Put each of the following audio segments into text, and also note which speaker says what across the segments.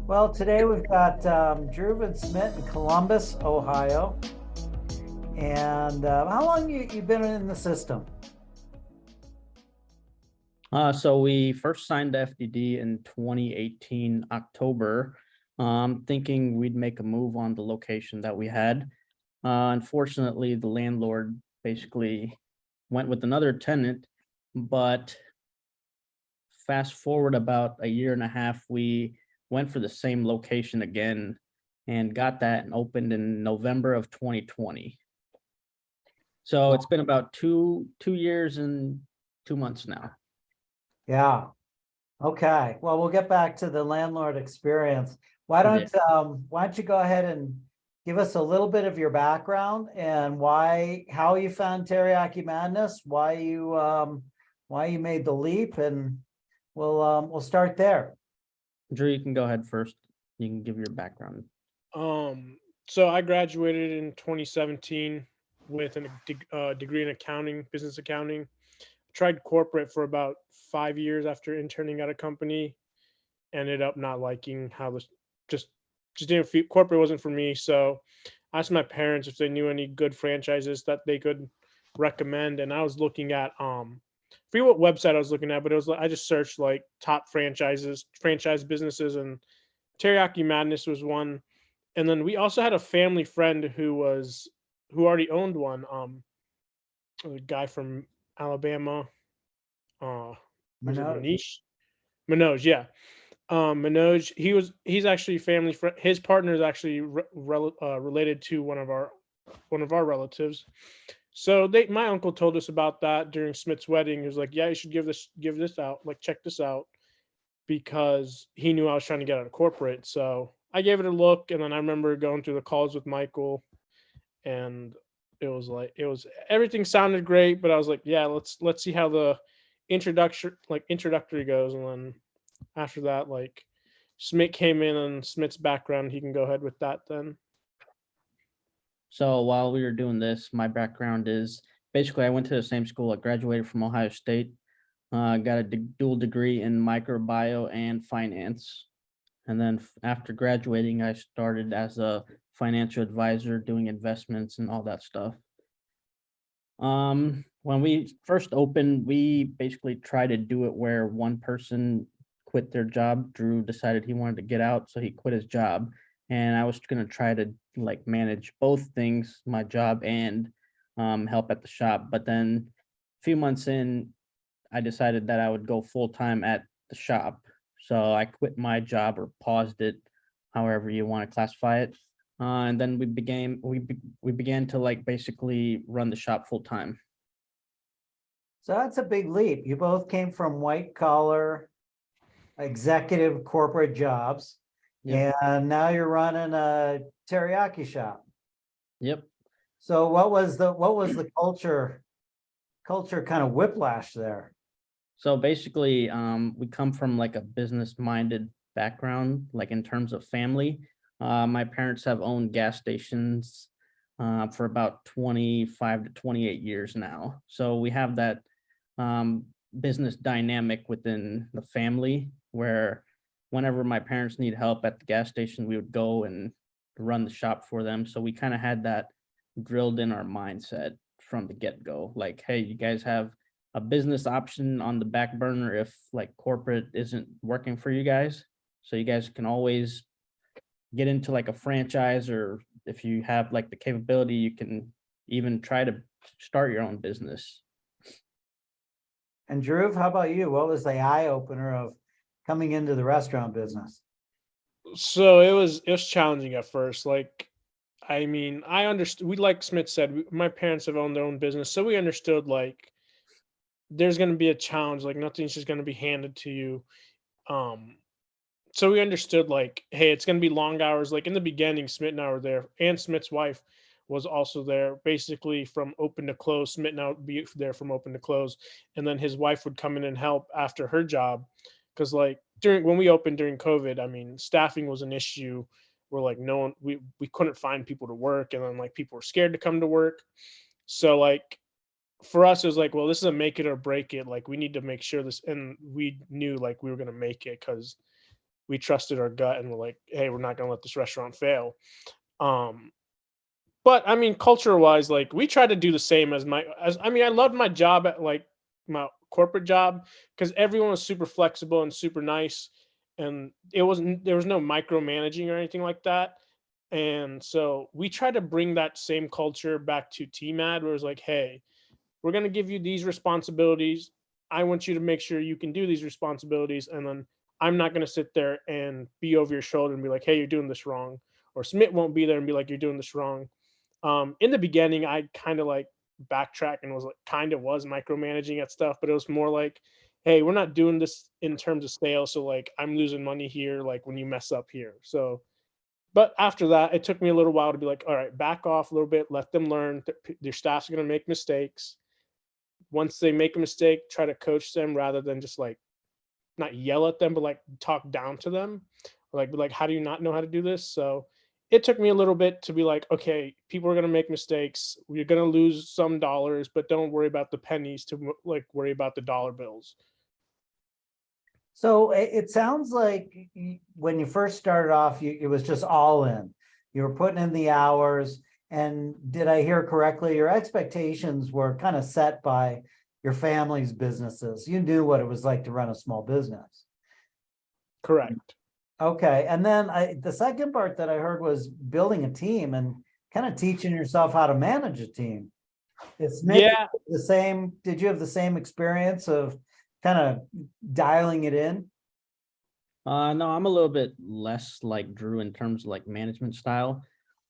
Speaker 1: Well, today we've got Dhruv and Smit in Columbus, Ohio. And how long you been in the system?
Speaker 2: So we first signed the FDD in 2018 October, thinking we'd make a move on the location that we had. Unfortunately, the landlord basically went with another tenant, but fast forward about a year and a half, we went for the same location again and got that and opened in November of 2020. So it's been about two years and 2 months now.
Speaker 1: Yeah. Okay. Well, we'll get back to the landlord experience. Why
Speaker 2: Yeah.
Speaker 1: don't you go ahead and give us a little bit of your background and how you found Teriyaki Madness, why you made the leap, and we'll start there.
Speaker 2: Drew, you can go ahead first. You can give your background.
Speaker 3: So I graduated in 2017 with a degree in accounting, business accounting. Tried corporate for about 5 years after interning at a company. Ended up not liking how this just just didn't feel corporate wasn't for me. So I asked my parents if they knew any good franchises that they could recommend, and I was looking at I forget what website I was looking at, but it was like I just searched like top franchise businesses, and Teriyaki Madness was one. And then we also had a family friend who already owned one. A guy from Alabama. Uh, was it
Speaker 1: Manoj.
Speaker 3: Manish? Manoj, yeah. Manoj, he's actually family friend. His partner is actually related to one of our relatives. So my uncle told us about that during Smith's wedding. He was like, "Yeah, you should give this out. Like, check this out," because he knew I was trying to get out of corporate. So I gave it a look, and then I remember going through the calls with Michael, and it was everything sounded great, but I was like, yeah, let's see how the introductory goes, and then after that, like Smith came in, and Smith's background, he can go ahead with that then.
Speaker 2: So while we were doing this, my background is basically I went to the same school. I graduated from Ohio State. Got a dual degree in microbiome and finance. And then after graduating, I started as a financial advisor doing investments and all that stuff. When we first opened, we basically tried to do it where one person quit their job. Drew decided he wanted to get out, so he quit his job. And I was gonna try to like manage both things, my job and help at the shop. But then a few months in, I decided that I would go full time at the shop. So I quit my job or paused it, however you want to classify it. And then we began to like basically run the shop full time.
Speaker 1: So that's a big leap. You both came from white collar executive corporate jobs,
Speaker 2: Yep.
Speaker 1: and now you're running a teriyaki shop.
Speaker 2: Yep.
Speaker 1: So what was the culture kind of whiplash there?
Speaker 2: So basically, we come from like a business minded background, like in terms of family. My parents have owned gas stations for about 25 to 28 years now. So we have that um, business dynamic within the family where whenever my parents need help at the gas station, we would go and run the shop for them. So we kind of had that drilled in our mindset from the get go. Like, hey, you guys have a business option on the back burner if like corporate isn't working for you guys. So you guys can always get into like a franchise, or if you have like the capability, you can even try to start your own business.
Speaker 1: And Drew, how about you? What was the eye opener of coming into the restaurant business?
Speaker 3: So it was challenging at first. Like, I mean, I understood. We like Smith said, my parents have owned their own business, so we understood like there's going to be a challenge. Like, nothing's just going to be handed to you. Um, so we understood like, hey, it's going to be long hours. Like in the beginning, Smith and I were there, and Smith's wife was also there, basically from open to close. Smith and I would be there from open to close, and then his wife would come in and help after her job, because like during when we opened during COVID, I mean, staffing was an issue. We're like, no one, we couldn't find people to work, and then like people were scared to come to work. So like for us, it was like, well, this is a make it or break it. Like we need to make sure this, and we knew like we were gonna make it because we trusted our gut and we're like, hey, we're not going to let this restaurant fail. Um, but I mean, culture wise, like we try to do the same I mean, I loved my job at like my corporate job because everyone was super flexible and super nice. And there was no micromanaging or anything like that. And so we try to bring that same culture back to TMAD where it's like, hey, we're going to give you these responsibilities. I want you to make sure you can do these responsibilities. And then I'm not going to sit there and be over your shoulder and be like, hey, you're doing this wrong. Or Smith won't be there and be like, you're doing this wrong. In the beginning, I kind of like backtrack and was like, kind of was micromanaging at stuff, but it was more like, hey, we're not doing this in terms of sales. So like, I'm losing money here, like when you mess up here. So, but after that, it took me a little while to be like, all right, back off a little bit, let them learn. Their staff's going to make mistakes. Once they make a mistake, try to coach them rather than just like not yell at them, but like talk down to them. Or like be like, how do you not know how to do this? So it took me a little bit to be like, okay, people are gonna make mistakes. We're gonna lose some dollars, but don't worry about the pennies to like worry about the dollar bills.
Speaker 1: So it sounds like when you first started off, it was just all in. You were putting in the hours. And did I hear correctly? Your expectations were kind of set by your family's businesses. You knew what it was like to run a small business.
Speaker 3: Correct.
Speaker 1: Okay. And then the second part that I heard was building a team and kind of teaching yourself how to manage a team. It's maybe
Speaker 3: Yeah.
Speaker 1: the same. Did you have the same experience of kind of dialing it in?
Speaker 2: No, I'm a little bit less like Drew in terms of like management style.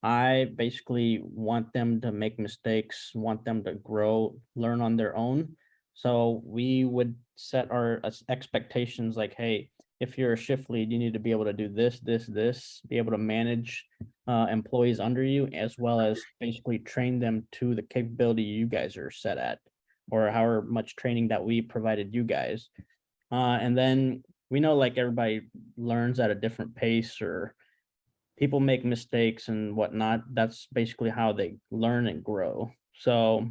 Speaker 2: I basically want them to make mistakes, want them to grow, learn on their own. So we would set our expectations like, hey, if you're a shift lead, you need to be able to do this, this, this, be able to manage employees under you, as well as basically train them to the capability you guys are set at, or however much training that we provided you guys. And then we know like everybody learns at a different pace, or people make mistakes and whatnot. That's basically how they learn and grow. So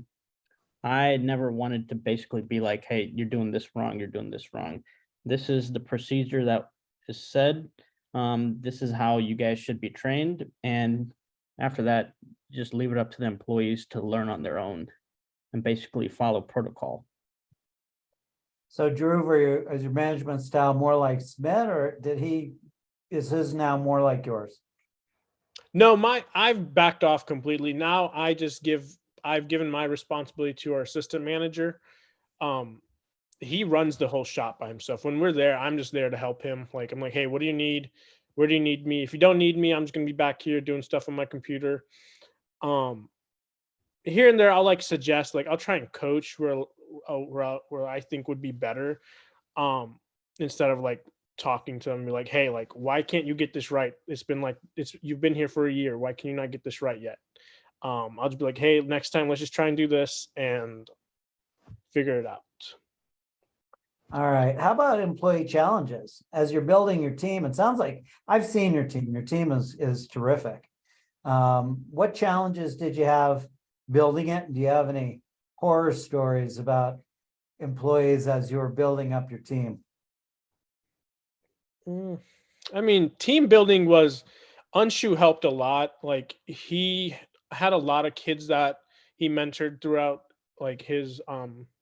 Speaker 2: I never wanted to basically be like, hey, you're doing this wrong, you're doing this wrong. This is the procedure that is said. This is how you guys should be trained. And after that, just leave it up to the employees to learn on their own and basically follow protocol.
Speaker 1: So Drew, is your management style more like Smith, or is his now more like yours?
Speaker 3: No, I've backed off completely. Now I've given my responsibility to our assistant manager. Um, he runs the whole shop by himself. When we're there, I'm just there to help him. Like I'm like, hey, what do you need? Where do you need me? If you don't need me, I'm just gonna be back here doing stuff on my computer. Um, Here and there, I'll like suggest, like I'll try and coach where I think would be better. Um, Instead of like talking to them and be like, hey, like why can't you get this right? It's been like it's you've been here for a year. Why can you not get this right yet? I'll just be like, hey, next time let's just try and do this and figure it out.
Speaker 1: All right. How about employee challenges? As you're building your team, it sounds like I've seen your team. Your team is terrific. What challenges did you have building it? Do you have any horror stories about employees as you were building up your team?
Speaker 3: Mm, I mean, team building was Unshu helped a lot. Like he had a lot of kids that he mentored throughout like his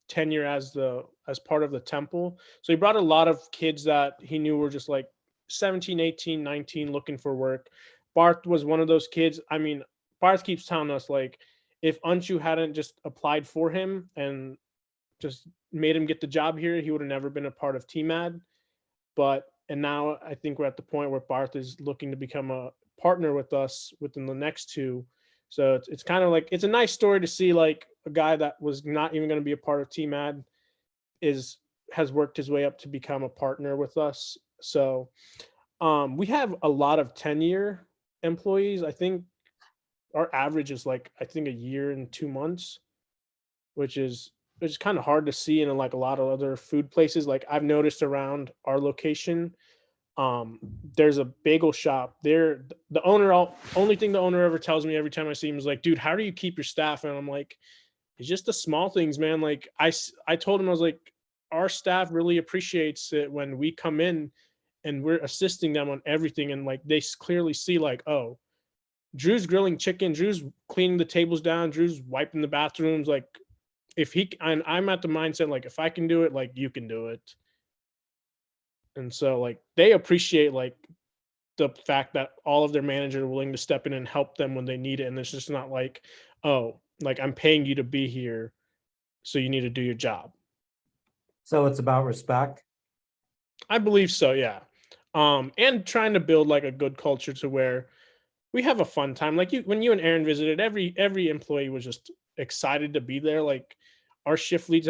Speaker 3: tenure as part of the temple. So he brought a lot of kids that he knew were just like 17, 18, 19 looking for work. Barth was one of those kids. I mean, Barth keeps telling us like if Unshu hadn't just applied for him and just made him get the job here, he would have never been a part of TMAD. But and now I think we're at the point where Barth is looking to become a partner with us within the next two. So it's kind of like it's a nice story to see like a guy that was not even going to be a part of TMAD is has worked his way up to become a partner with us. So we have a lot of 10-year employees. I think our average is like I think a year and 2 months, which is kind of hard to see in like a lot of other food places. Like I've noticed around our location, there's a bagel shop there. The owner, only thing the owner ever tells me every time I see him is like, dude, how do you keep your staff? And I'm like, it's just the small things, man. Like I told him, I was like, our staff really appreciates it when we come in and we're assisting them on everything. And like, they clearly see like, oh, Drew's grilling chicken, Drew's cleaning the tables down, Drew's wiping the bathrooms. Like, if he, and I'm at the mindset, like, if I can do it, like, you can do it. And so like, they appreciate like the fact that all of their managers are willing to step in and help them when they need it. And it's just not like, oh, like, I'm paying you to be here, so you need to do your job.
Speaker 1: So it's about respect.
Speaker 3: I believe so, yeah. And trying to build like a good culture to where we have a fun time. Like, you, when you and Aaron visited, every employee was just excited to be there. Like, our shift leads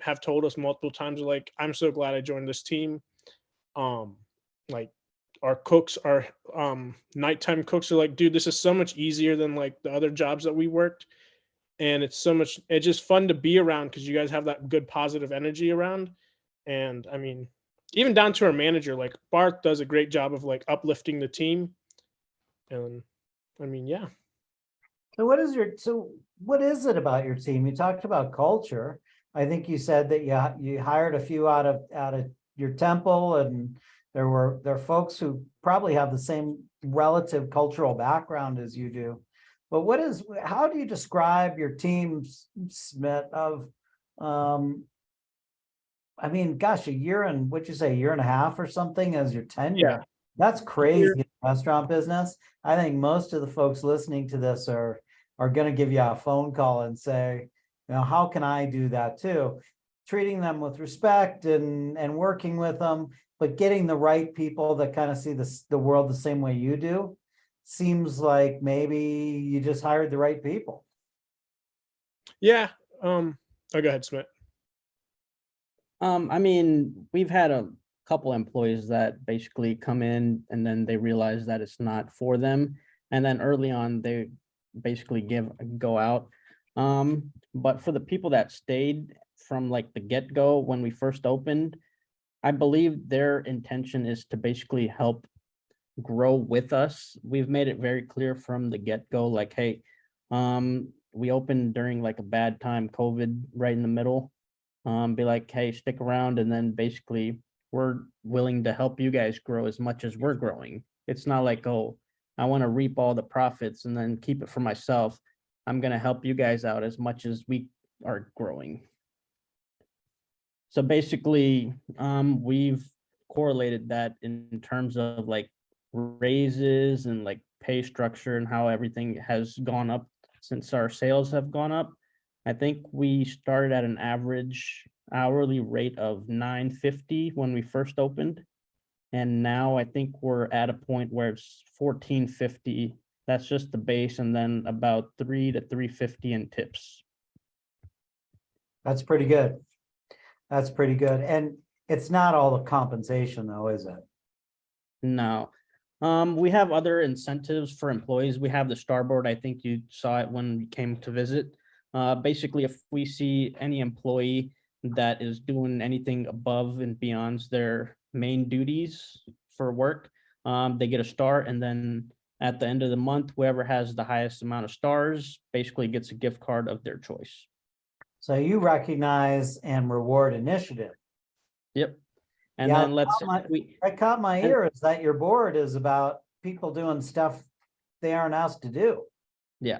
Speaker 3: have told us multiple times, like, I'm so glad I joined this team. Like, our cooks, our nighttime cooks are like, dude, this is so much easier than like the other jobs that we worked. And it's just fun to be around because you guys have that good positive energy around. And I mean, even down to our manager, like, Bart does a great job of like uplifting the team. And I mean, yeah.
Speaker 1: So what is it about your team? You talked about culture. I think you said that you hired a few out of your temple, and there are folks who probably have the same relative cultural background as you do. But how do you describe your team, Smit, of I mean, gosh, what'd you say, year and a half or something as your tenure?
Speaker 3: Yeah.
Speaker 1: That's crazy in the restaurant business. I think most of the folks listening to this are going to give you a phone call and say, how can I do that too? Treating them with respect and working with them, but getting the right people that kind of see the world the same way you do. Seems like maybe you just hired the right people.
Speaker 3: Yeah. Oh, go ahead, Smith.
Speaker 2: I mean, we've had a couple employees that basically come in and then they realize that it's not for them. And then early on, they basically go out. But for the people that stayed from like the get-go when we first opened, I believe their intention is to basically help grow with us. We've made it very clear from the get-go, like, hey, we opened during like a bad time, COVID, right in the middle. Be like, hey, stick around, and then basically we're willing to help you guys grow as much as we're growing. It's not like, oh, I want to reap all the profits and then keep it for myself. I'm going to help you guys out as much as we are growing. So basically, we've correlated that in terms of like raises and like pay structure and how everything has gone up since our sales have gone up. I think we started at an average hourly rate of $9.50 when we first opened. And now I think we're at a point where it's $14.50. That's just the base, and then about $3 to $3.50 in tips.
Speaker 1: That's pretty good. That's pretty good. And it's not all the compensation though, is it?
Speaker 2: No. We have other incentives for employees. We have the Starboard. I think you saw it when we came to visit. Basically, if we see any employee that is doing anything above and beyond their main duties for work, they get a star, and then at the end of the month, whoever has the highest amount of stars basically gets a gift card of their choice.
Speaker 1: So you recognize and reward initiative.
Speaker 2: Yep. And
Speaker 1: Yeah,
Speaker 2: then
Speaker 1: that caught my ear is that your board is about people doing stuff they aren't asked to do.
Speaker 2: Yeah.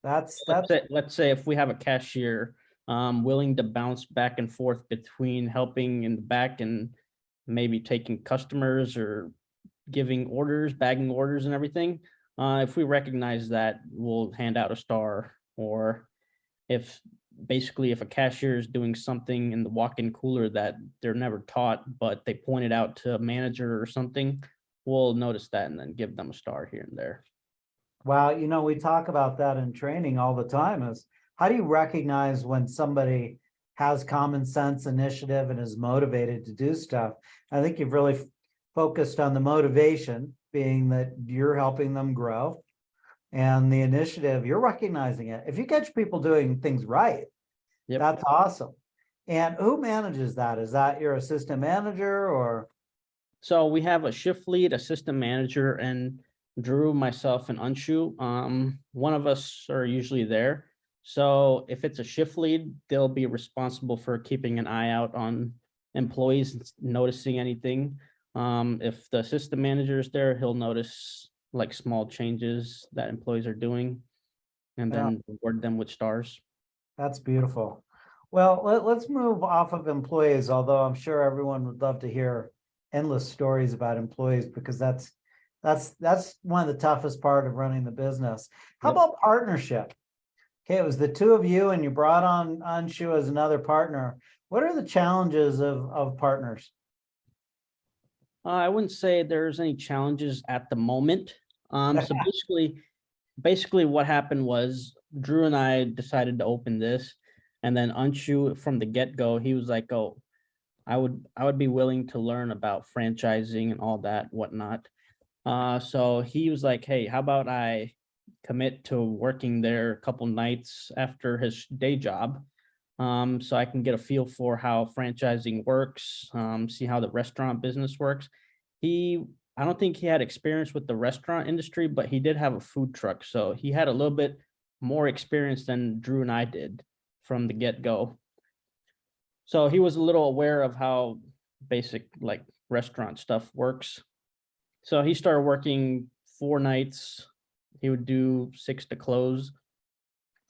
Speaker 1: Let's
Speaker 2: say if we have a cashier willing to bounce back and forth between helping in the back and maybe taking customers or giving orders, bagging orders and everything. If we recognize that, we'll hand out a star. Or if a cashier is doing something in the walk-in cooler that they're never taught, but they point it out to a manager or something, we'll notice that and then give them a star here and there.
Speaker 1: Well, we talk about that in training all the time, is how do you recognize when somebody has common sense, initiative, and is motivated to do stuff? I think you've really focused on the motivation being that you're helping them grow, and the initiative, you're recognizing it. If you catch people doing things right,
Speaker 2: Yep.
Speaker 1: That's awesome. And who manages that? Is that your assistant manager or?
Speaker 2: So we have a shift lead, assistant manager, and Drew, myself, and Anshu. One of us are usually there. So if it's a shift lead, they'll be responsible for keeping an eye out on employees noticing anything. If the assistant manager is there, he'll notice like small changes that employees are doing and
Speaker 1: Yeah.
Speaker 2: then reward them with stars.
Speaker 1: That's beautiful. Well, let's move off of employees, although I'm sure everyone would love to hear endless stories about employees because that's one of the toughest part of running the business. How
Speaker 2: Yep.
Speaker 1: about partnership? Okay, it was the two of you and you brought on Anshu as another partner. What are the challenges of partners?
Speaker 2: I wouldn't say there's any challenges at the moment. So basically what happened was Drew and I decided to open this, and then Anshu from the get-go, he was like, "Oh, I would be willing to learn about franchising and all that whatnot." So he was like, "Hey, how about I commit to working there a couple nights after his day job, so I can get a feel for how franchising works, see how the restaurant business works." I don't think he had experience with the restaurant industry, but he did have a food truck, so he had a little bit more experience than Drew and I did from the get-go. So he was a little aware of how basic like restaurant stuff works. So he started working 4 nights. He would do 6 to close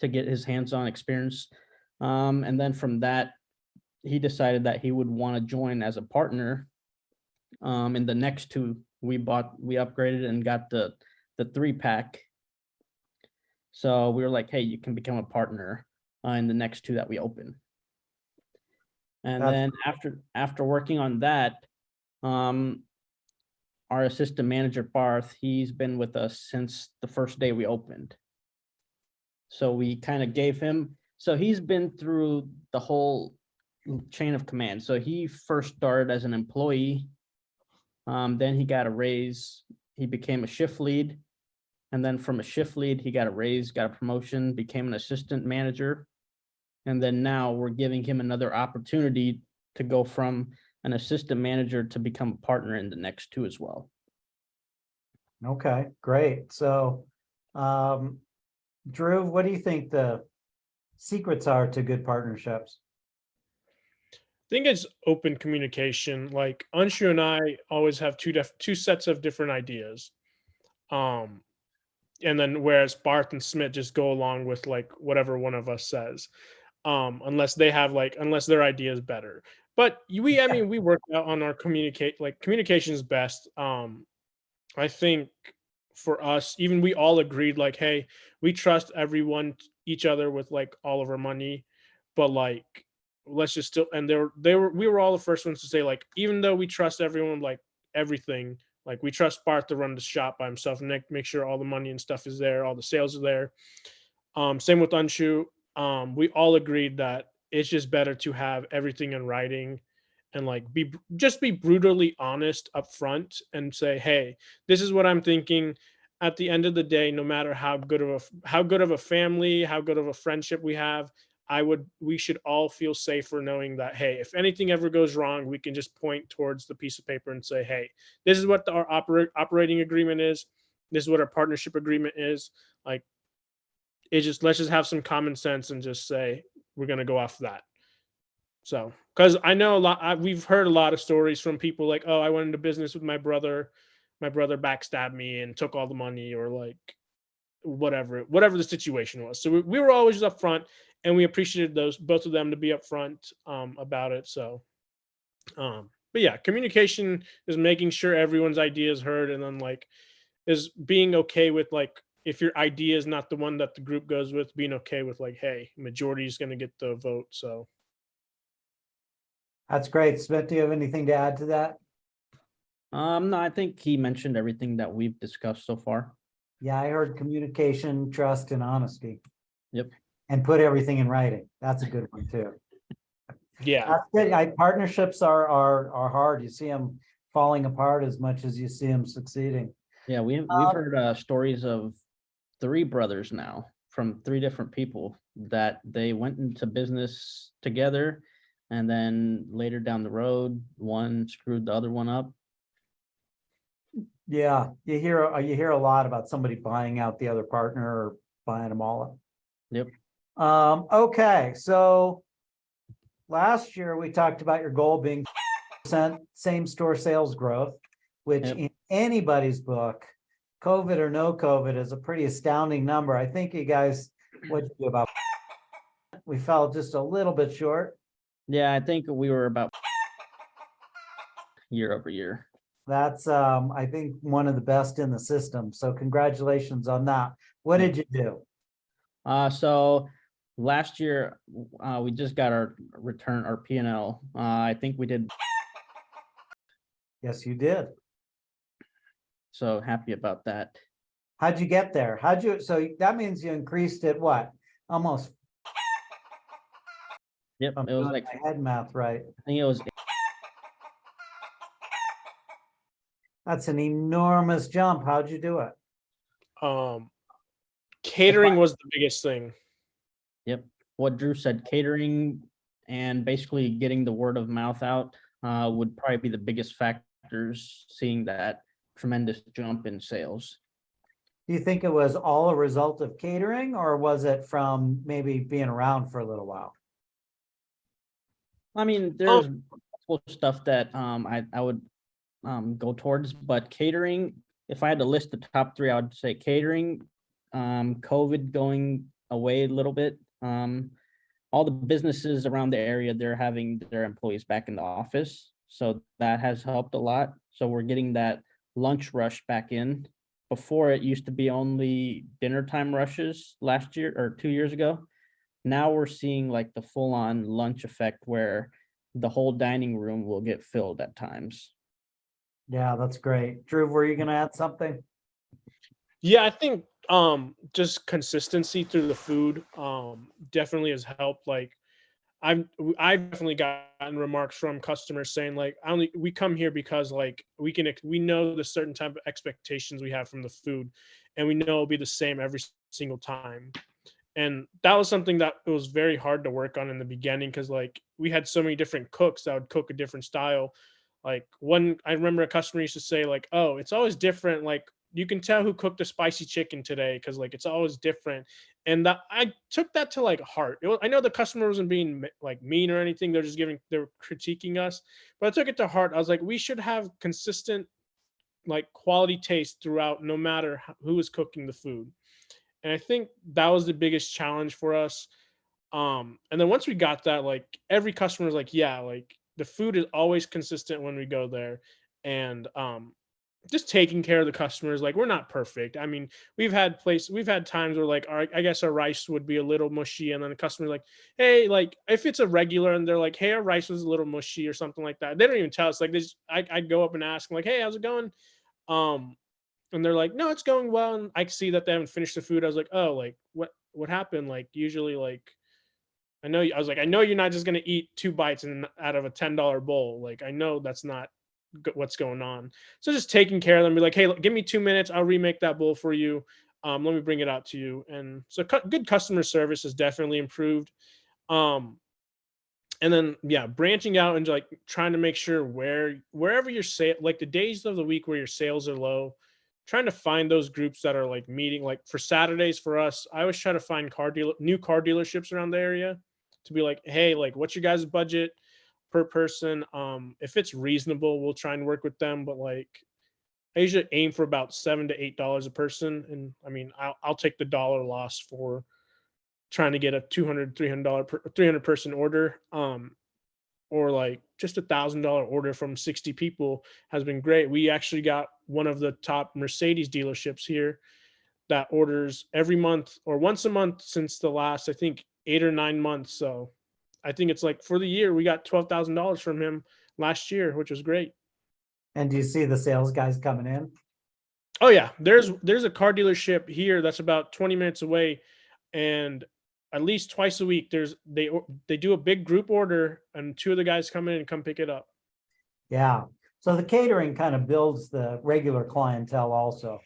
Speaker 2: to get his hands-on experience. And then from that, he decided that he would want to join as a partner. In the next 2, we upgraded and got the 3-pack. So we were like, "Hey, you can become a partner in the next 2 that we open." And
Speaker 1: That's-
Speaker 2: then after working on that, our assistant manager Barth, he's been with us since the first day we opened. So we kind of gave him, so he's been through the whole chain of command. So he first started as an employee, then he got a raise, he became a shift lead, and then from a shift lead, he got a raise, got a promotion, became an assistant manager. And then now we're giving him another opportunity to go from an assistant manager to become a partner in the next 2 as well.
Speaker 1: Okay, great. So, Drew, what do you think the secrets are to good partnerships?
Speaker 3: I think it's open communication. Like Anshu and I always have two sets of different ideas. Um, and then whereas Barth and Smith just go along with like whatever one of us says. Unless they have unless their idea is better. But I mean, we work out on our communication is best. I think for us, even we all agreed like, hey, we trust each other with like all of our money, but like let's just still and we were all the first ones to say like even though we trust everyone like everything, like we trust Bart to run the shop by himself and make sure all the money and stuff is there, all the sales are there. Same with Anshu. We all agreed that it's just better to have everything in writing and like be brutally honest up front and say, hey, this is what I'm thinking. At the end of the day, no matter how good of a family, how good of a friendship we have, we should all feel safer knowing that, hey, if anything ever goes wrong, we can just point towards the piece of paper and say, hey, this is what our operating agreement is. This is what our partnership agreement is. Like, let's just have some common sense and just say we're going to go off that. So, because I know we've heard a lot of stories from people like, oh, I went into business with my brother backstabbed me and took all the money, or like whatever the situation was. So we were always up front, and we appreciated both of them to be upfront about it. So, but yeah, communication is making sure everyone's idea is heard, and then like is being okay with like if your idea is not the one that the group goes with, being okay with like, hey, majority is going to get the vote. So
Speaker 1: That's great. Smith, do you have anything to add to that?
Speaker 2: No, I think he mentioned everything that we've discussed so far.
Speaker 1: Yeah, I heard communication, trust, and honesty.
Speaker 2: Yep.
Speaker 1: And put everything in writing. That's a good one too.
Speaker 3: yeah,
Speaker 1: That's good. Partnerships are hard. You see them falling apart as much as you see them succeeding.
Speaker 2: Yeah, we've heard stories of 3 brothers now from 3 different people that they went into business together, and then later down the road, one screwed the other one up.
Speaker 1: Yeah, you hear a lot about somebody buying out the other partner or buying them all up.
Speaker 2: Yep.
Speaker 1: Okay, so last year we talked about your goal being same store sales growth, which
Speaker 2: Yep.
Speaker 1: in anybody's book, COVID or no COVID, is a pretty astounding number. I think you guys, what'd you do about? We fell just a little bit short.
Speaker 2: Yeah, I think we were about year over year.
Speaker 1: That's I think one of the best in the system. So congratulations on that. What did you do?
Speaker 2: So last year, we just got our return, our P&L. I think we did,
Speaker 1: Yes, you did.
Speaker 2: so happy about that.
Speaker 1: How'd you get there? So that means you increased it what? Almost,
Speaker 2: Yep,
Speaker 1: if I'm
Speaker 2: it was
Speaker 1: doing
Speaker 2: like,
Speaker 1: my head math right.
Speaker 2: I think it was,
Speaker 1: That's an enormous jump. How'd you do it?
Speaker 3: Catering was the biggest thing.
Speaker 2: yep, what Drew said, catering and basically getting the word of mouth out would probably be the biggest factors, seeing that tremendous jump in sales.
Speaker 1: Do you think it was all a result of catering, or was it from maybe being around for a little while?
Speaker 2: I mean, there's multiple stuff that I would go towards, but catering, if I had to list the top three, I would say catering, COVID going away a little bit. All the businesses around the area, they're having their employees back in the office, so that has helped a lot. So we're getting that lunch rush back in. Before, it used to be only dinner time rushes last year or 2 years ago. Now we're seeing like the full-on lunch effect where the whole dining room will get filled at times.
Speaker 1: Yeah, that's great. Drew, were you gonna add something?
Speaker 3: Yeah, I think just consistency through the food definitely has helped. Like I've definitely gotten remarks from customers saying like we come here because like we know the certain type of expectations we have from the food, and we know it'll be the same every single time. And that was something that it was very hard to work on in the beginning, because like we had so many different cooks that would cook a different style. Like I remember a customer used to say like, "Oh, it's always different. Like you can tell who cooked the spicy chicken today because like it's always different." And that I took that to like heart. I know the customer wasn't being like mean or anything. They were critiquing us, but I took it to heart. I was like, we should have consistent like quality taste throughout, no matter who is cooking the food. And I think that was the biggest challenge for us. And then once we got that, like every customer was like, yeah, like the food is always consistent when we go there. And just taking care of the customers, like we're not perfect. I mean, we've had times where like I guess our rice would be a little mushy, and then the customer's like, hey, like if it's a regular and they're like, hey, our rice was a little mushy or something like that, they don't even tell us. Like this, I go up and ask them like, hey, how's it going? Um, and they're like, no, it's going well. And I see that they haven't finished the food. I was like, oh, like what happened? Like usually like I was like, I know you're not just gonna eat 2 bites and out of a $10 bowl. Like I know that's not what's going on. So just taking care of them, be like, hey, give me 2 minutes, I'll remake that bowl for you. Let me bring it out to you. And so good customer service has definitely improved. Um, and then yeah, branching out and like trying to make sure wherever your sale, like the days of the week where your sales are low, trying to find those groups that are like meeting. Like for Saturdays for us, I always try to find new car dealerships around the area to be like, hey, like what's your guys' budget per person? If it's reasonable, we'll try and work with them. But like I usually aim for about $7 to $8 a person. And I mean, I'll take the dollar loss for trying to get a $200 300 person order. Or like just $1,000 order from 60 people has been great. We actually got one of the top Mercedes dealerships here that orders every month or once a month since the last, I think, 8 or 9 months. So I think it's like for the year, we got $12,000 from him last year, which was great.
Speaker 1: And do you see the sales guys coming in?
Speaker 3: Oh yeah, there's a car dealership here that's about 20 minutes away, and at least twice a week they do a big group order, and two of the guys come in and come pick it up.
Speaker 1: Yeah. So the catering kind of builds the regular clientele also.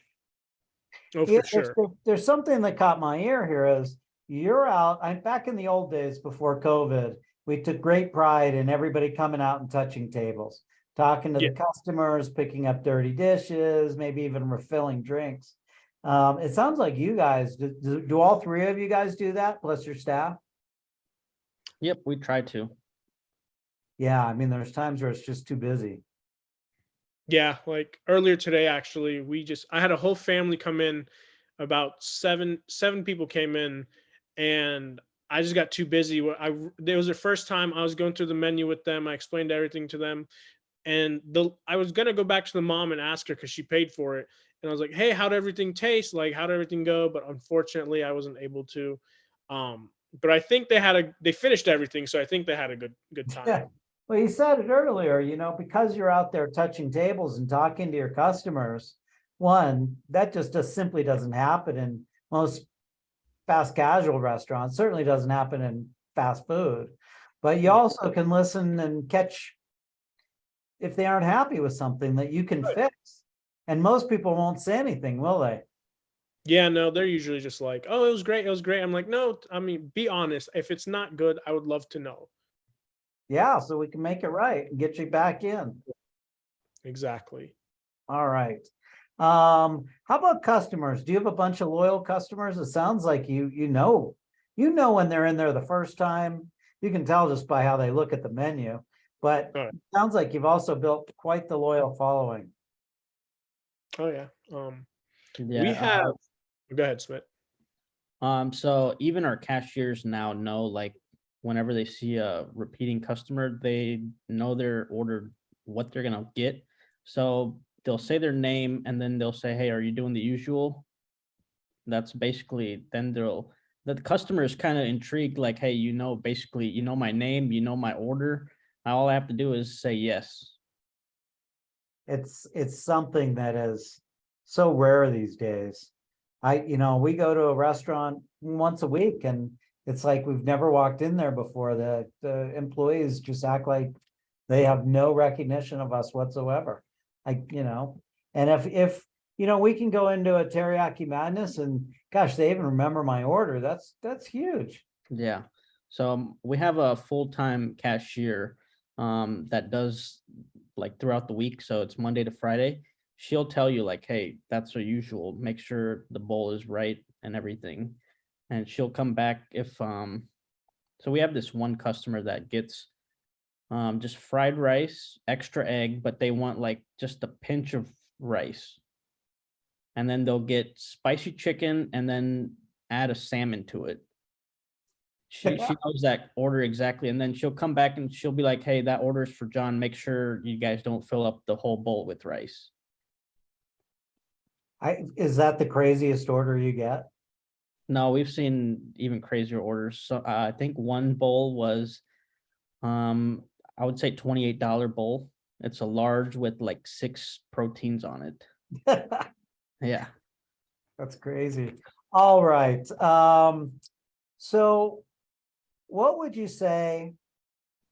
Speaker 3: Oh,
Speaker 1: Yeah,
Speaker 3: for sure.
Speaker 1: there's something that caught my ear here is you're out. I'm back in the old days before COVID. We took great pride in everybody coming out and touching tables, talking to
Speaker 3: Yeah.
Speaker 1: the customers, picking up dirty dishes, maybe even refilling drinks. It sounds like you guys do all three of you guys do that plus your staff?
Speaker 2: Yep, we try to.
Speaker 1: Yeah, I mean, there's times where it's just too busy.
Speaker 3: Yeah, like earlier today, actually, I had a whole family come in, about seven people came in, and I just got too busy. It was the first time I was going through the menu with them. I explained everything to them, and I was gonna go back to the mom and ask her because she paid for it, and I was like, "Hey, how'd everything taste? Like, how'd everything go?" But unfortunately, I wasn't able to. But I think they finished everything, so I think they had a good time.
Speaker 1: Yeah. Well, you said it earlier, because you're out there touching tables and talking to your customers, one, that just simply doesn't happen in most fast casual restaurants, certainly doesn't happen in fast food. But you
Speaker 3: Yeah.
Speaker 1: also can listen and catch if they aren't happy with something that you can
Speaker 3: Right.
Speaker 1: fix. And most people won't say anything, will they?
Speaker 3: Yeah, no, they're usually just like, "Oh, it was great, it was great." I'm like, "No, I mean, be honest. If it's not good, I would love to know."
Speaker 1: Yeah, so we can make it right and get you back in.
Speaker 3: Exactly.
Speaker 1: All right. How about customers? Do you have a bunch of loyal customers? It sounds like you know when they're in there the first time. You can tell just by how they look at the menu, but
Speaker 3: All right.
Speaker 1: it sounds like you've also built quite the loyal following.
Speaker 3: Oh yeah. We
Speaker 2: Yeah.
Speaker 3: have. Go ahead, Smith.
Speaker 2: So even our cashiers now know, like, whenever they see a repeating customer, they know their order, what they're gonna get. So they'll say their name and then they'll say, "Hey, are you doing the usual?" That's basically then the customer is kind of intrigued, like, "Hey, basically, my name, my order. All I have to do is say yes."
Speaker 1: It's something that is so rare these days. We go to a restaurant once a week and it's like we've never walked in there before. The employees just act like they have no recognition of us whatsoever. And if we can go into a teriyaki madness and gosh, they even remember my order. That's huge.
Speaker 2: Yeah. So we have a full-time cashier that does, like, throughout the week. So it's Monday to Friday. She'll tell you, like, "Hey, that's our usual. Make sure the bowl is right and everything." And she'll come back if so we have this one customer that gets just fried rice, extra egg, but they want like just a pinch of rice. And then they'll get spicy chicken and then add a salmon to it. She knows that order exactly, and then she'll come back and she'll be like, "Hey, that order is for John. Make sure you guys don't fill up the whole bowl with rice."
Speaker 1: Is that the craziest order you get?
Speaker 2: No, we've seen even crazier orders. So I think one bowl was, um, I would say $28 bowl. It's a large with like 6 proteins on it. Yeah.
Speaker 1: That's crazy. All right. So what would you say?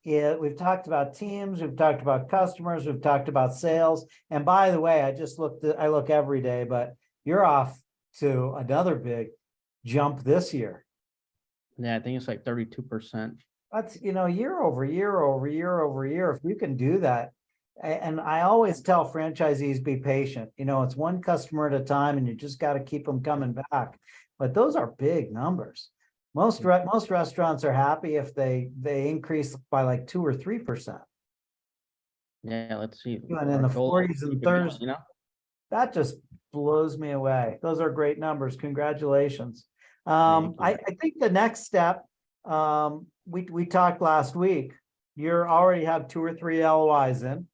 Speaker 1: Yeah, we've talked about teams, we've talked about customers, we've talked about sales. And by the way, I look every day, but you're off to another big jump this year.
Speaker 2: Yeah, I think it's like 32%.
Speaker 1: That's, year over year over year over year. If you can do that. And I always tell franchisees, be patient. It's one customer at a time and you just got to keep them coming back. But those are big numbers. Most restaurants are happy if they increase by like 2 or 3%.
Speaker 2: Yeah, let's see.
Speaker 1: And in
Speaker 2: Our
Speaker 1: the
Speaker 2: goal is
Speaker 1: 40s
Speaker 2: to
Speaker 1: and
Speaker 2: keep it going,
Speaker 1: 30s, that just blows me away. Those are great numbers. Congratulations.
Speaker 2: Thank you.
Speaker 1: I think the next step, we talked last week, you already have 2 or 3 LOIs in.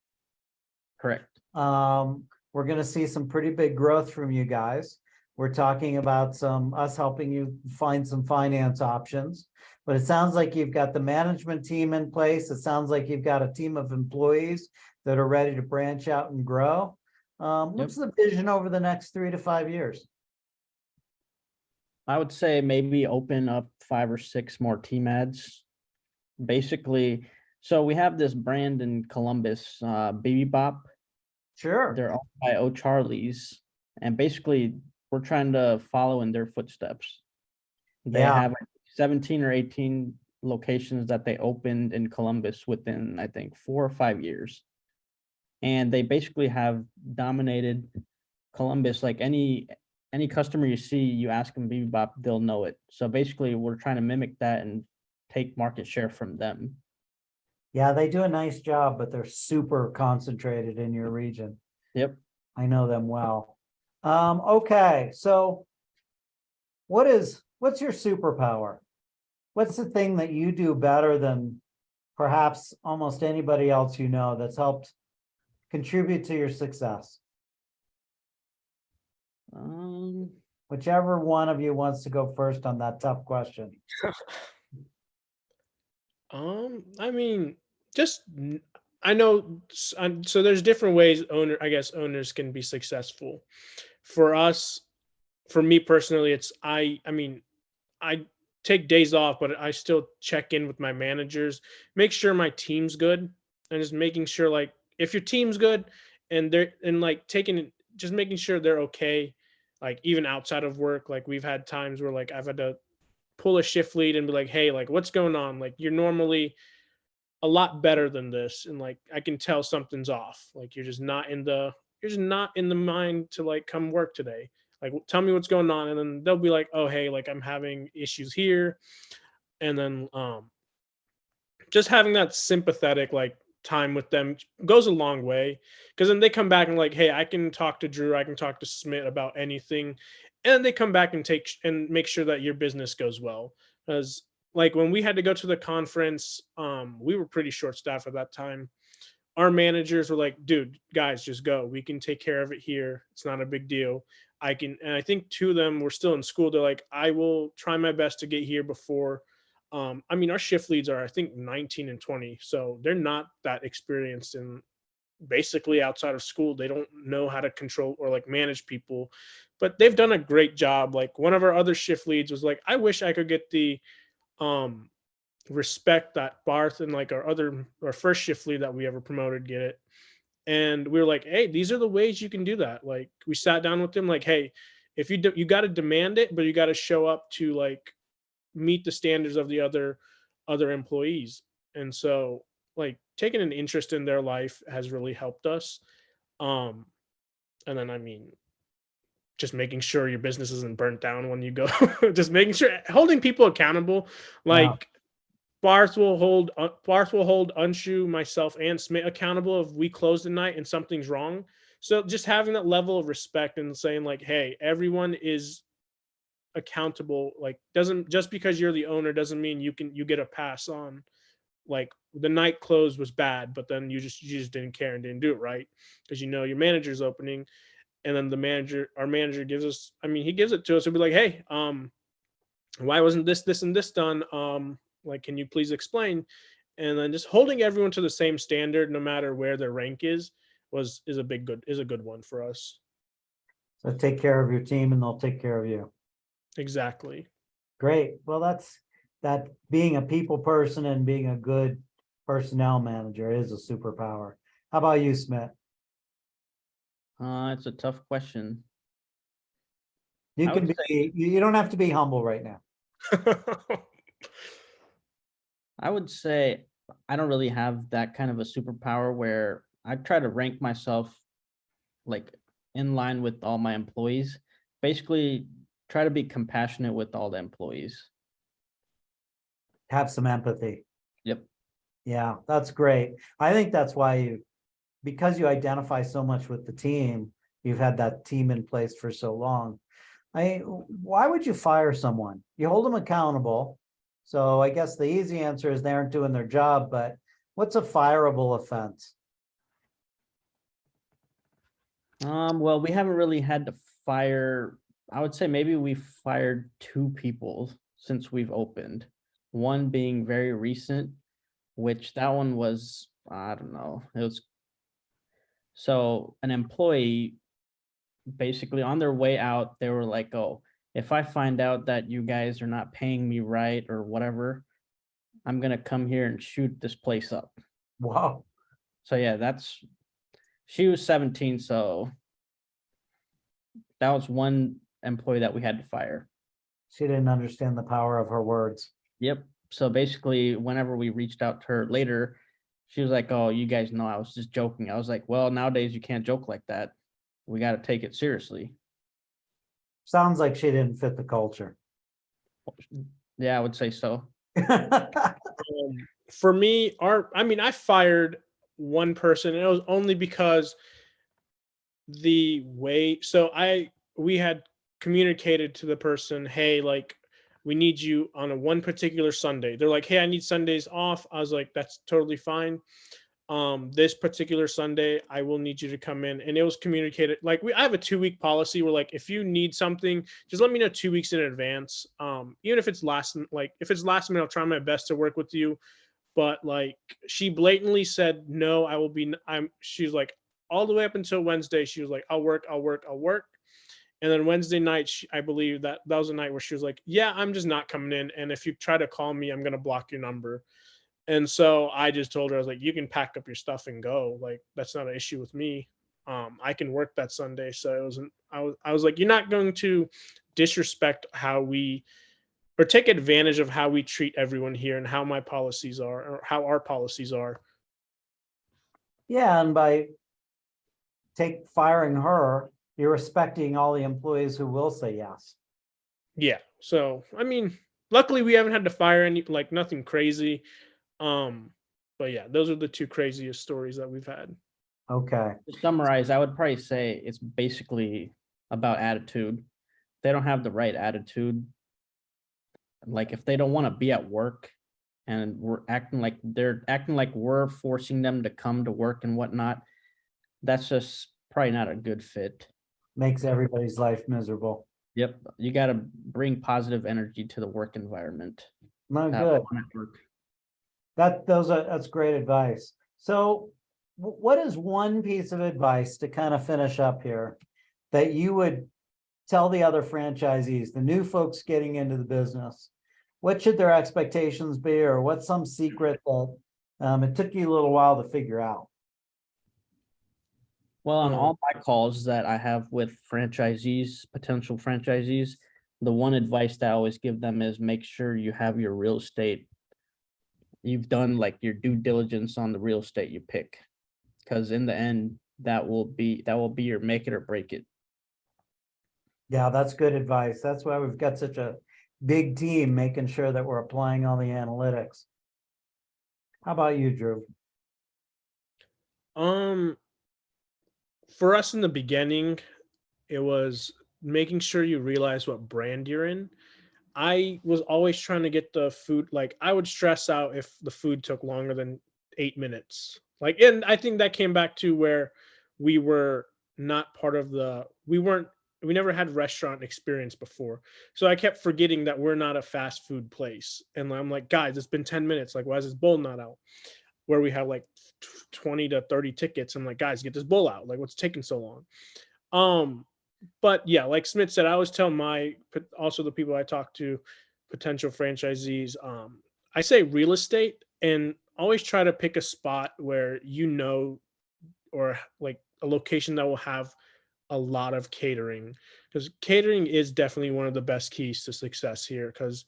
Speaker 2: Correct.
Speaker 1: We're going to see some pretty big growth from you guys. We're talking about us helping you find some finance options, but it sounds like you've got the management team in place. It sounds like you've got a team of employees that are ready to branch out and grow. What's the vision over the next 3 to 5 years?
Speaker 2: I would say maybe open up 5 or 6 more TMADs. Basically, so we have this brand in Columbus, Baby Bop.
Speaker 1: Sure.
Speaker 2: They're owned by O'Charlie's, and basically we're trying to follow in their footsteps. They
Speaker 1: Yeah.
Speaker 2: have 17 or 18 locations that they opened in Columbus within, I think, 4 or 5 years. And they basically have dominated Columbus. Like any customer you see, you ask them Baby Bop, they'll know it. So basically we're trying to mimic that and take market share from them.
Speaker 1: Yeah, they do a nice job, but they're super concentrated in your region.
Speaker 2: Yep.
Speaker 1: I know them well. Okay, so what's your superpower? What's the thing that you do better than perhaps almost anybody else you know that's helped contribute to your success? Whichever one of you wants to go first on that tough question.
Speaker 3: I mean, just I know. So there's different ways owners can be successful. For us, for me personally, it's I mean, I take days off, but I still check in with my managers, make sure my team's good, and just making sure like if your team's good and they're and like just making sure they're okay, like even outside of work. Like we've had times where like I've had to pull a shift lead and be like, hey, like what's going on? Like you're normally a lot better than this, and like I can tell something's off. Like you're just not in the mind to like come work today. Like tell me what's going on, and then they'll be like, oh hey, like I'm having issues here. And then just having that sympathetic like time with them goes a long way, because then they come back and like, hey, I can talk to Drew, I can talk to Smith about anything, and they come back and and make sure that your business goes well. Because like when we had to go to the conference, we were pretty short staffed at that time. Our managers were like, dude, guys, just go, we can take care of it here, it's not a big deal. And I think two of them were still in school. They're like, I will try my best to get here before. I mean, our shift leads are, I think, 19 and 20. So they're not that experienced. And basically, outside of school, they don't know how to control or like manage people. But they've done a great job. Like one of our other shift leads was like, I wish I could get the um, respect that Barth and like our first shift lead that we ever promoted get it. And we were like, hey, these are the ways you can do that. Like we sat down with them, like, hey, if you got to demand it, but you got to show up to like meet the standards of the other employees. And so like taking an interest in their life has really helped us. um and then I mean, just making sure your business isn't burnt down when you go. Just making sure, holding people accountable.
Speaker 1: Yeah.
Speaker 3: Like Barth will hold Unshu, myself, and Smith accountable if we close the night and something's wrong. So just having that level of respect and saying like, hey, everyone is accountable. Like doesn't, just because you're the owner doesn't mean you get a pass on like the night close was bad, but then you just didn't care and didn't do it right because you know your manager's opening. And then our manager gives us, I mean, he gives it to us. He'll be like, hey, why wasn't this and this done? Like, can you please explain? And then just holding everyone to the same standard, no matter where their rank is a good one for us.
Speaker 1: So take care of your team and they'll take care of you.
Speaker 3: Exactly.
Speaker 1: Great. Well, that's that being a people person and being a good personnel manager is a superpower. How about you, Smith?
Speaker 2: It's a tough question.
Speaker 1: You
Speaker 2: I
Speaker 1: can
Speaker 2: would
Speaker 1: be, you don't have to be humble right now.
Speaker 2: I would say I don't really have that kind of a superpower where I try to rank myself like in line with all my employees. Basically, try to be compassionate with all the employees.
Speaker 1: Have some empathy.
Speaker 2: Yep.
Speaker 1: Yeah, that's great. I think that's why because you identify so much with the team, you've had that team in place for so long. Why would you fire someone? You hold them accountable. So I guess the easy answer is they aren't doing their job, but what's a fireable offense?
Speaker 2: Well, we haven't really had to fire. I would say maybe we fired 2 people since we've opened. One being very recent, which that one was, I don't know. It was so an employee basically on their way out, they were like, "Oh, if I find out that you guys are not paying me right or whatever, I'm gonna come here and shoot this place up."
Speaker 1: Wow.
Speaker 2: So yeah, she was 17, so that was one employee that we had to fire.
Speaker 1: She didn't understand the power of her words.
Speaker 2: Yep. So basically, whenever we reached out to her later, she was like, "Oh, you guys know I was just joking." I was like, "Well, nowadays you can't joke like that. We got to take it seriously."
Speaker 1: Sounds like she didn't fit the culture.
Speaker 2: Yeah, I would say so.
Speaker 3: for me, I fired one person, and it was only because we had communicated to the person, hey, like, we need you on a one particular Sunday. They're like, hey, I need Sundays off. I was like, that's totally fine. This particular Sunday I will need you to come in, and it was communicated. Like, I have a 2-week policy where, like, if you need something, just let me know 2 weeks in advance. Even if it's if it's last minute, I'll try my best to work with you. But like, she blatantly said no, I will be she's like, all the way up until Wednesday she was like, I'll work, I'll work. And then Wednesday night, I believe that was a night where she was like, yeah, I'm just not coming in, and if you try to call me, I'm going to block your number. And so I just told her, I was like, you can pack up your stuff and go. Like, that's not an issue with me. I can work that Sunday. So it wasn't, I was like, you're not going to disrespect how we, or take advantage of how we treat everyone here and how my policies are, or how our policies are.
Speaker 1: Yeah, and by firing her, you're respecting all the employees who will say yes.
Speaker 3: Yeah. So, I mean, luckily we haven't had to fire any, like, nothing crazy. But yeah, those are the two craziest stories that we've had.
Speaker 1: Okay.
Speaker 2: To summarize, I would probably say it's basically about attitude. They don't have the right attitude. Like, if they don't want to be at work and they're acting like we're forcing them to come to work and whatnot, that's just probably not a good fit.
Speaker 1: Makes everybody's life miserable.
Speaker 2: Yep, you got to bring positive energy to the work environment.
Speaker 1: Not
Speaker 2: to have
Speaker 1: good.
Speaker 2: fun at work.
Speaker 1: That's great advice. So what is one piece of advice to kind of finish up here that you would tell the other franchisees, the new folks getting into the business? What should their expectations be, or what's some secret that it took you a little while to figure out?
Speaker 2: Well, on all my calls that I have with franchisees, potential franchisees, the one advice that I always give them is make sure you have your real estate. You've done like your due diligence on the real estate you pick, because in the end, that will be your make it or break it.
Speaker 1: Yeah, that's good advice. That's why we've got such a big team, making sure that we're applying all the analytics. How about you, Drew?
Speaker 3: For us in the beginning, it was making sure you realize what brand you're in. I was always trying to get the food, like, I would stress out if the food took longer than 8 minutes. Like, and I think that came back to where we were not part of we never had restaurant experience before. So I kept forgetting that we're not a fast food place. And I'm like, guys, it's been 10 minutes. Like, why is this bowl not out? Where we have like 20 to 30 tickets. I'm like, guys, get this bowl out. Like, what's taking so long? But yeah, like Smith said, I always tell also the people I talk to, potential franchisees, I say real estate, and always try to pick a spot where, or like a location that will have a lot of catering, because catering is definitely one of the best keys to success here. Because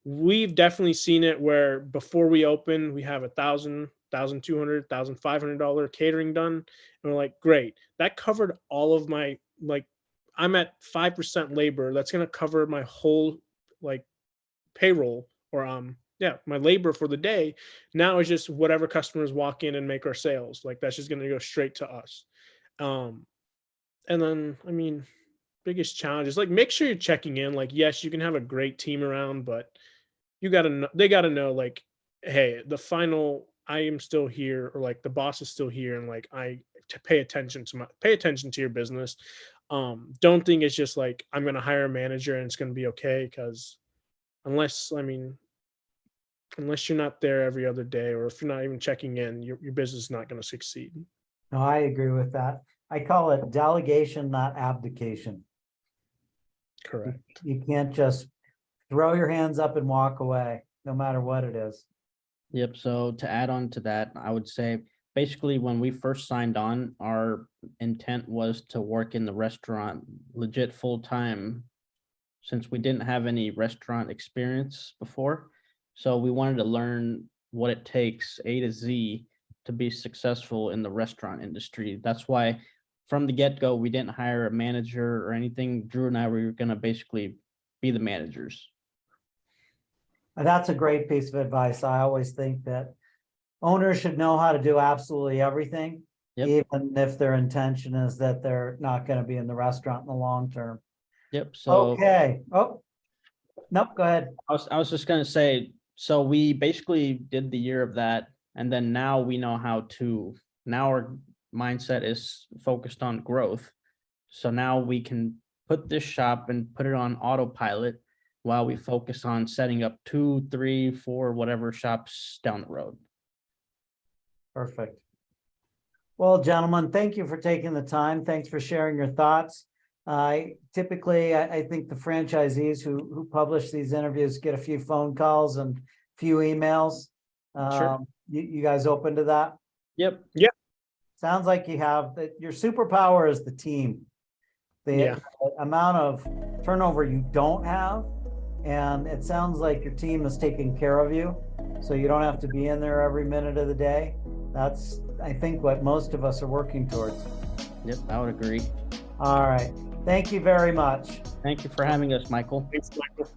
Speaker 3: we've definitely seen it where before we open, we have $1,200, $1,500 catering done, and we're like, great, that covered all of my, like, I'm at 5% labor. That's gonna cover my whole, like, payroll, or yeah, my labor for the day. Now it's just whatever customers walk in and make our sales. Like, that's just gonna go straight to us. Um, and then, I mean, biggest challenge is, like, make sure you're checking in. Like, yes, you can have a great team around, but they gotta know, like, hey, I am still here, or like the boss is still here, and like, to pay attention to your business. Don't think it's just like, I'm gonna hire a manager and it's gonna be okay, because unless you're not there every other day, or if you're not even checking in, your business is not gonna succeed.
Speaker 1: No, I agree with that. I call it delegation, not abdication.
Speaker 3: Correct.
Speaker 1: You can't just throw your hands up and walk away, no matter what it is.
Speaker 2: Yep. So to add on to that, I would say basically when we first signed on, our intent was to work in the restaurant legit full time, since we didn't have any restaurant experience before. So we wanted to learn what it takes A to Z to be successful in the restaurant industry. That's why from the get-go, we didn't hire a manager or anything. Drew and I were going to basically be the managers.
Speaker 1: That's a great piece of advice. I always think that owners should know how to do absolutely everything.
Speaker 2: Yep.
Speaker 1: Even if their intention is that they're not going to be in the restaurant in the long term.
Speaker 2: Yep. So
Speaker 1: Okay. Oh, nope, go ahead.
Speaker 2: I was just gonna say, so we basically did the year of that, and then now we know how to, now our mindset is focused on growth. So now we can put this shop and put it on autopilot while we focus on setting up 2, 3, 4, whatever shops down the road.
Speaker 1: Perfect. Well, gentlemen, thank you for taking the time. Thanks for sharing your thoughts. Typically, I think the franchisees who publish these interviews get a few phone calls and a few emails.
Speaker 3: Sure.
Speaker 1: You guys open to that?
Speaker 2: Yep.
Speaker 1: Sounds like you have that. Your superpower is the team. The amount of turnover you don't have, and it sounds like your team is taking care of you, so you don't have to be in there every minute of the day. That's, I think, what most of us are working towards.
Speaker 2: Yep, I would agree.
Speaker 1: All right. Thank you very much.
Speaker 2: Thank you for having us, Michael.
Speaker 3: Thanks, Michael.